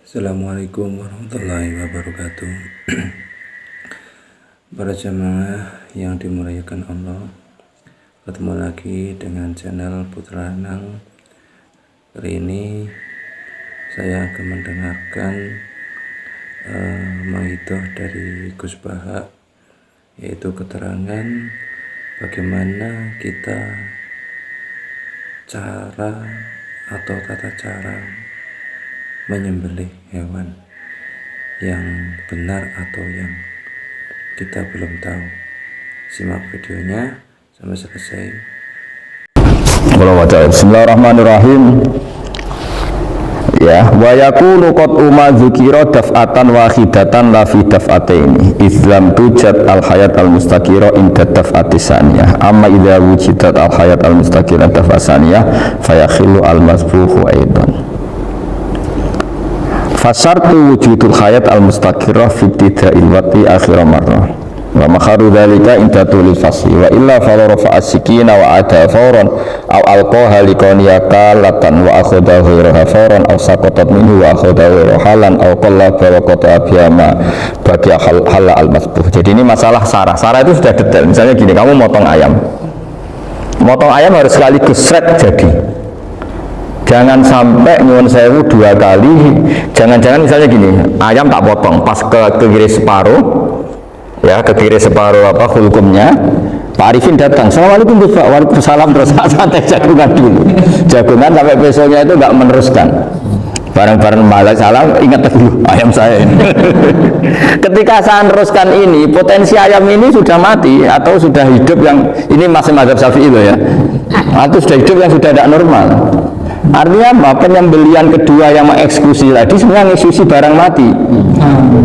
Assalamualaikum warahmatullahi wabarakatuh. Para jamaah yang dimuliakan Allah, ketemu lagi dengan channel Putra Anang. Kali ini saya akan mendengarkan maidoh dari Gus Baha, yaitu keterangan bagaimana kita cara atau tata cara menyembelih hewan yang benar atau yang kita belum tahu. Simak videonya sampai selesai. Bismillahirrahmanirrahim. Ya, wa yakunu qad dzukira daf'atan wahidatan la fi daf'ataini islam tujad al hayat al mustaqira inda daf'ati saniyah amma idza wujidat al hayat al mustaqira daf'asaniyah fayakhilu al masbuhu aidan. Fasartu wujudul hayat al-mustaqirah fi ibtida'il waqti akhir marrah wa makharu dhalika inda tulil fasli wa illa fala rafa'a sikina wa ada fawran aw alqaha liqaniyaka latan wa akhudha ghayraha fawran aw saqatat minhu wa akhudha ghayraha halan aw qallaba wa qata'a biyama bagi halal al-masbuh. Jadi ini masalah sarah itu sudah detail. Misalnya gini, kamu motong ayam harus sekaligus shred jadi. Jangan sampai nyuwun sewu dua kali. Jangan-jangan misalnya gini, ayam tak potong pas ke kiri separuh, ya ke kiri separuh apa hulkumnya. Pak Arifin datang, assalamualaikum Gus Pak, waalaikumsalam, terus santai jagungan dulu. Jagungan sampai besoknya itu nggak meneruskan. Bareng-bareng malah salam, ingat dulu ayam saya ini. Ketika saya meneruskan ini, potensi ayam ini sudah mati atau sudah hidup yang ini masih mazhab Syafi'i loh ya. Atau sudah hidup yang sudah tidak normal. Artinya apa? Penyembelian kedua yang mengeksekusi tadi sebenarnya mengeksekusi barang mati.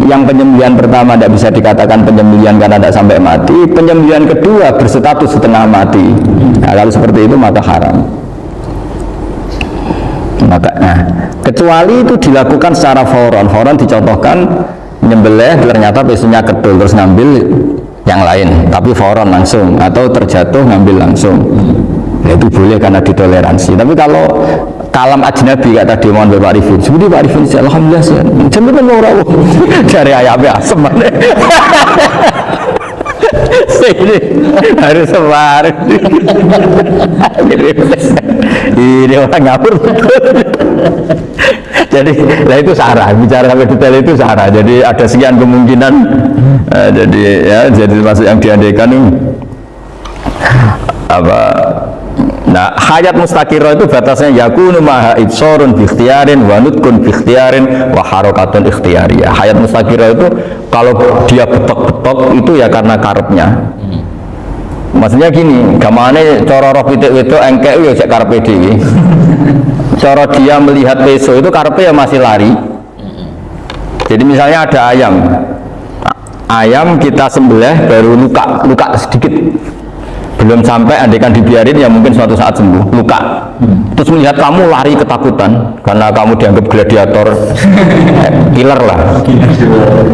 Yang penyembelian pertama tidak bisa dikatakan penyembelian karena tidak sampai mati. Penyembelian kedua berstatus setengah mati. Nah, kalau seperti itu maka haram. Kecuali itu dilakukan secara fauran dicontohkan menyembelih ternyata pesunya kedul terus ngambil yang lain, tapi fauran langsung atau terjatuh ngambil langsung. Itu boleh karena ditoleransi. Tapi kalau kalam ajnabi kata tadi mohon Pak Arifin, seperti Pak Arifin alhamdulillah sih jenengan ora dari ayamnya asem. Ini harus sebar. Ini orang ngapur. Jadi lah itu sarah, bicara sampai detail itu sarah. Jadi ada sekian kemungkinan. Jadi ya jadi masuk yang diandaikan ini apa? Nah, hayat mustaqirah itu batasnya yakunu maha ibsorun bi ikhtiyarin wa nutkun bi ikhtiyarin wa harakatun ikhtiyariyah. Hayat mustaqirah itu kalau dia betok-betok itu ya karena karepnya. Maksudnya gini, gamane cara roh pitik-pitik engkek ya cek karepe dhewe. Cara dia melihat peso itu karepe ya masih lari. Jadi misalnya ada ayam kita sembelih baru luka sedikit. Belum sampai andaikan dibiarin ya mungkin suatu saat sembuh, luka. Terus melihat kamu lari ketakutan karena kamu dianggap gladiator, killer lah.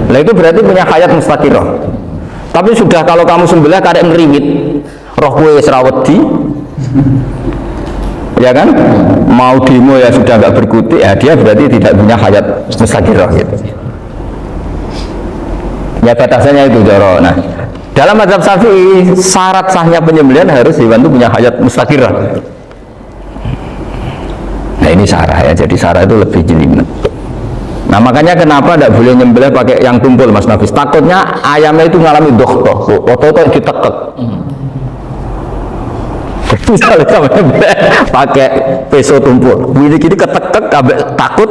Nah itu berarti punya hayat mustaqirah. Tapi sudah kalau kamu sembelih karek meringit, roh kue serawedi, ya kan? Mau demo ya sudah nggak berkutik, ya dia berarti tidak punya hayat mustaqirah gitu. Ya batasannya itu joro. Nah, dalam mazhab Syafi'i syarat sahnya penyembelihan harus hewan itu punya hayat mustaqirah. Nah ini sarah ya, jadi sarah itu lebih jelimet. Nah makanya kenapa tidak boleh nyembelih pakai yang tumpul Mas Nafis? Takutnya ayamnya itu mengalami dohtoh, otot ditekek. Misalnya sama nyembelih pakai peso tumpul, gini-gini ketekek, takut.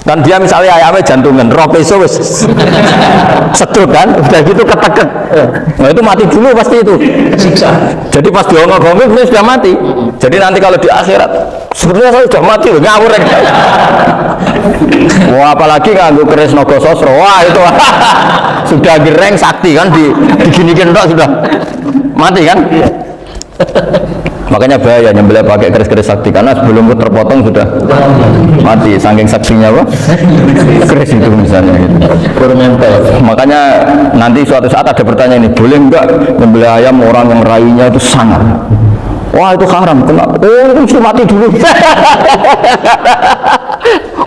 Dan dia misalnya ayamnya jantungan, roh peso wis sedot kan, udah gitu ketekek. Nah itu mati dulu pasti itu. Jadi pas diongok-ongok ini sudah mati. Jadi nanti kalau di akhirat, sebenarnya saya sudah mati loh, ngawur ya. Wah apalagi nganggo keris nogo sosro, wah itu sudah gereng sakti kan, diginikan dok sudah mati kan. Makanya bahaya nyembelih pakai keris-keris sakti karena sebelum terpotong sudah mati saking saktinya apa? Keris itu misalnya gitu. Makanya nanti suatu saat ada pertanyaan ini, boleh enggak nyembelih ayam orang yang rayunya itu sangar? Wah itu haram, kenapa? Oh itu mesti mati dulu.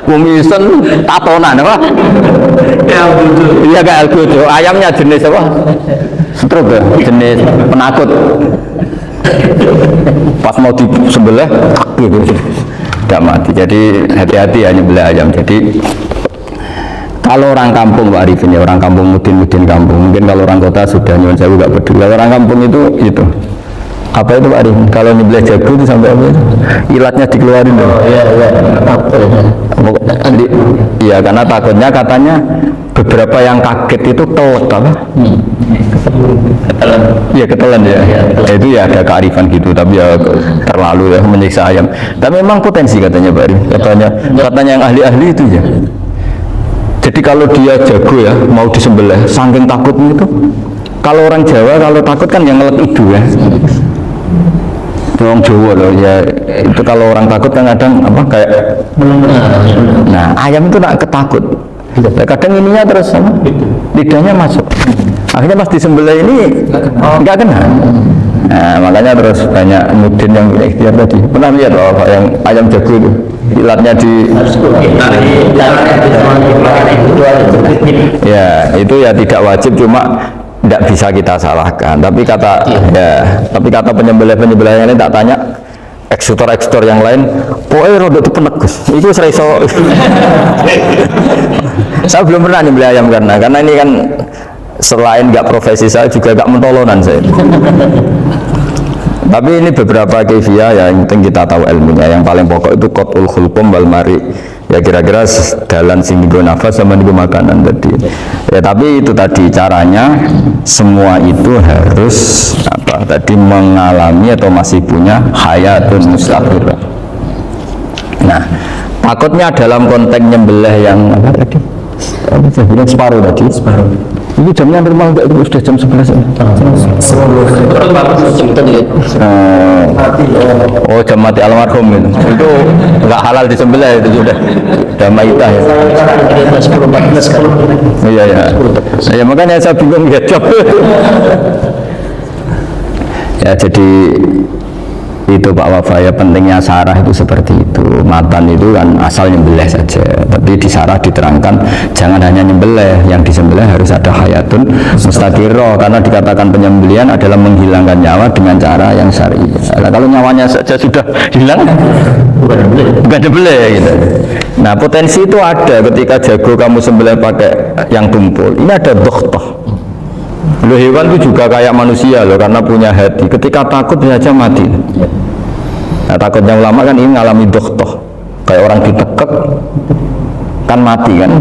Kumisen tatonan apa? Iya kayak algojo. Ayamnya jenis apa? Stroke ya? Jenis penakut. Pas mau disembelih gitu. Tidak mati. Jadi hati-hati ya nyembelih ayam. Jadi kalau orang kampung Pak Arifin ya, orang kampung mudin kampung, mungkin kalau orang kota sudah nyuwun sewu gak peduli. Kalau orang kampung itu apa itu Pak Arifin? Kalau nyembelih jago itu sampai apa itu? Ilatnya dikeluarin dong. Iya karena takutnya katanya beberapa yang kaget itu telat apa? Iya ketelan ya. Itu ya ada kearifan gitu, tapi ya terlalu ya menyiksa ayam. Tapi memang potensi katanya Pak Arifin. Katanya yang ahli-ahli itu ya. Jadi kalau dia jago ya mau disembelih, saking takutnya itu. Kalau orang Jawa kalau takut kan yang ngelek idu ya. Orang Jawa loh ya, itu kalau orang takut kan kadang apa kayak. Nah ayam itu nak ketakut. Kadang ininya terus sama lidahnya masuk. Akhirnya pas disembelih ini nggak kena. Nah makanya terus banyak mudin yang ikhtiar tadi. Pernah lihat loh Pak yang ayam jago itu ilatnya di ya itu ya tidak wajib, cuma tidak bisa kita salahkan. Tapi kata penyembelih yang ini tak tanya eksekutor yang lain, pokoknya rodok itu penegus. Itu saya saya belum pernah nyembelih ayam karena ini kan selain nggak profesi saya juga nggak mentolonan saya. Tapi ini beberapa kefiah ya, yang penting kita tahu ilmunya. Yang paling pokok itu qatul khulqum wal mari. Ya kira-kira dalan sing nggo nafas sama nggo makanan tadi. Ya tapi itu tadi caranya semua itu harus tadi mengalami atau masih punya hayatun mustaqirah. Nah, takutnya dalam konteks nyembelih yang apa tadi? Yang separuh tadi, separuh. Itu jamnya normal enggak? Itu sudah jam 11 ya? Oh jam mati almarhum itu enggak halal disembelih, itu sudah maitah ya. 10-14 kan? Iya ya. Ya makanya saya bingung ya jam. Ya jadi itu Pak Wafa ya, pentingnya sarah itu seperti itu. Matan itu kan asal nyembelih saja, tapi di sarah diterangkan jangan hanya nyembelih, yang disembelih harus ada hayatun mustaqirah, karena dikatakan penyembelihan adalah menghilangkan nyawa dengan cara yang syar'i. Nah, kalau nyawanya saja sudah hilang bukan nyembelih gitu. Nah potensi itu ada ketika jago kamu sembelih pakai yang tumpul, ini ada dokhtoh. Loh, hewan itu juga kayak manusia loh, karena punya hati. Ketika takut saja mati. Nah, takutnya ulama kan ini ngalami dokhtoh, kayak orang ditekek kan mati kan,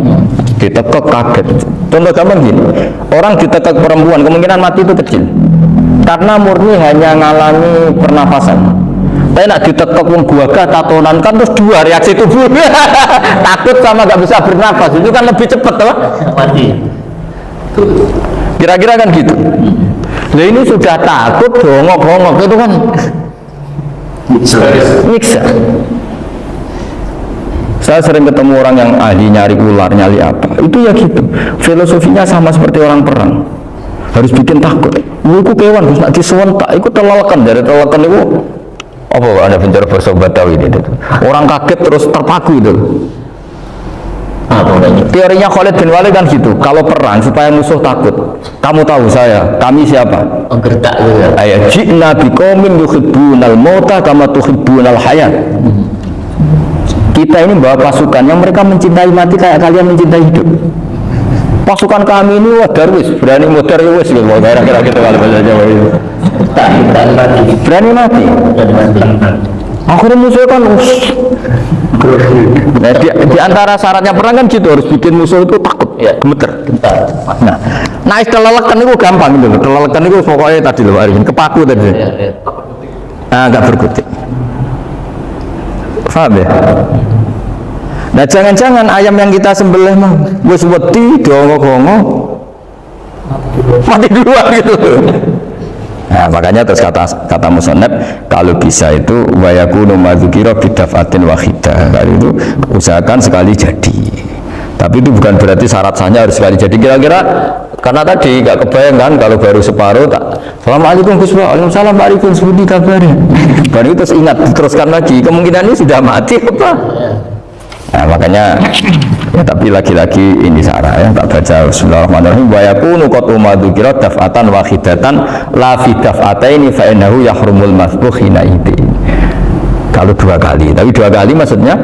ditekek kaget. Contoh gampang gini, orang ditekek perempuan kemungkinan mati itu kecil, karena murni hanya ngalami pernafasan. Tapi nak ditekek gagah tatonan kan terus dua reaksi tubuh, takut sama gak bisa bernafas, itu kan lebih cepat apa? Mati. Kira-kira kan gitu. Nah ini sudah takut, bongok-bongok itu kan nyiksa. Saya sering ketemu orang yang ahli nyari ular, nyari apa, itu ya gitu. Filosofinya sama seperti orang perang, harus bikin takut. Itu kewan harus nak disewentak, itu telalakan. Dari telalakan itu apa ada bicara bahasa Batawi ini, orang kaget terus terpaku itu. Teorinya Khalid bin Walid kan gitu, kalau perang supaya musuh takut, kamu tahu saya, kami siapa? Gertak gitu. Ayat ji'na biqaumin yuhibbunal mauta kama tuhibbunal hayat. Kita ini bawa pasukan yang mereka mencintai mati kayak kalian mencintai hidup. Pasukan kami ini wah darwis, berani modar wis gitu, kira-kira gitu kalau bahasa Jawa itu. Berani mati. Akhirnya musuh kan nah, di antara syaratnya perang kan gitu, harus bikin musuh itu takut, ya, gemeter. Nah telelekan itu gampang gitu loh. Telelekan itu pokoknya tadi loh, kepaku tadi. Nah, agak berkutik. Paham ya? Nah jangan-jangan ayam yang kita sembelih mah wis wedi dongok-dongok mati duluan gitu. Nah makanya terus kata musannaf kalau bisa itu wayakunu madzukira bidafatin wahidah, kalau itu usahakan sekali jadi. Tapi itu bukan berarti syarat sahnya harus sekali jadi. Kira-kira karena tadi nggak kebayang kan kalau baru separuh tak Assalamualaikum Gus Pak, Waalaikumsalam Pak Arifin, seperti kabarnya. Baru itu terus ingat, diteruskan lagi, kemungkinan ini sudah mati apa? Nah, makanya ya, tapi lagi-lagi ini sarah ya, tak baca bismillahirrahmanirrahim wa yakunu qad umadzukirat daf'atan wahidatan la fi daf'ataini fa innahu yahrumul masbuh hina idin. Kalau 2 kali, tapi 2 kali maksudnya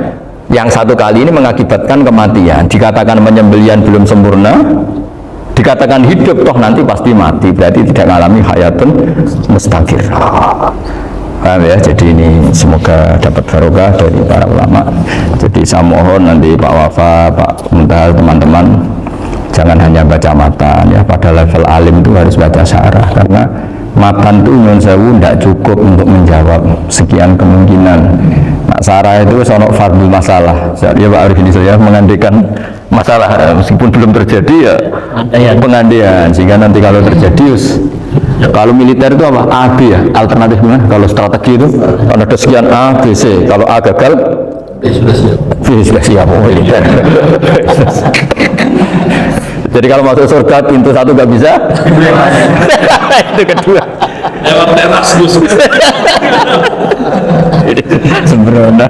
yang 1 kali ini mengakibatkan kematian, dikatakan penyembelian belum sempurna, dikatakan hidup toh nanti pasti mati, berarti tidak mengalami hayatun mustaqir. Paham ya? Jadi ini semoga dapat barokah dari para ulama. Jadi saya mohon nanti Pak Wafa, Pak Muntal, teman-teman jangan hanya baca matan ya, pada level alim itu harus baca syarah, karena matan itu nyun sewu tidak cukup untuk menjawab sekian kemungkinan. Nah, syarah itu sono fardhu masalah. Ya Pak Arif ini saya mengandikan masalah meskipun belum terjadi ya pengandaian, sehingga nanti kalau terjadi kalau militer itu apa? A, B ya, alternatifnya. Kalau strategi itu kalau ada sekian A, B, C. Kalau A gagal, B sudah siap. Militer. Jadi kalau masuk surga pintu 1 nggak bisa, itu kedua. Lewat teras Gus. Sembrono.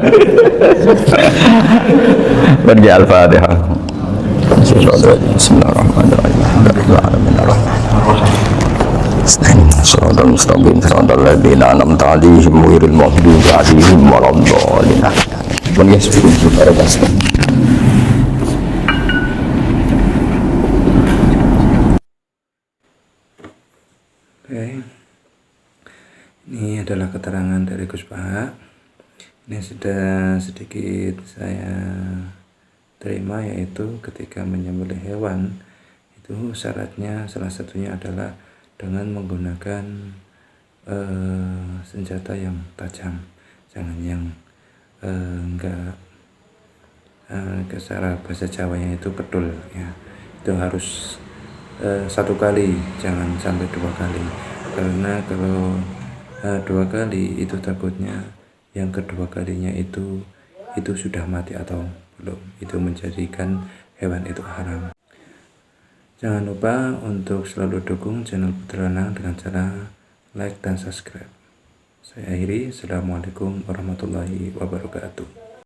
Pergi Al-Fatihah. Bismillahirrahmanirrahim. Shiratal mustaqim shiratal ladzina an'amta 'alaihim ghairil maghdubi 'alaihim waladdallin. Pun ya sebelum Oke, ini adalah keterangan dari Gus Pak. Ini sudah sedikit saya terima, yaitu ketika menyembelih hewan itu syaratnya salah satunya adalah dengan menggunakan senjata yang tajam, jangan yang enggak ke secara bahasa Jawanya itu pedul ya, itu harus 1 kali, jangan sampai 2 kali, karena kalau 2 kali itu takutnya yang kedua kalinya itu sudah mati atau belum, itu menjadikan hewan itu haram. Jangan lupa untuk selalu dukung channel Putra Lanang dengan cara like dan subscribe. Saya akhiri, Assalamualaikum warahmatullahi wabarakatuh.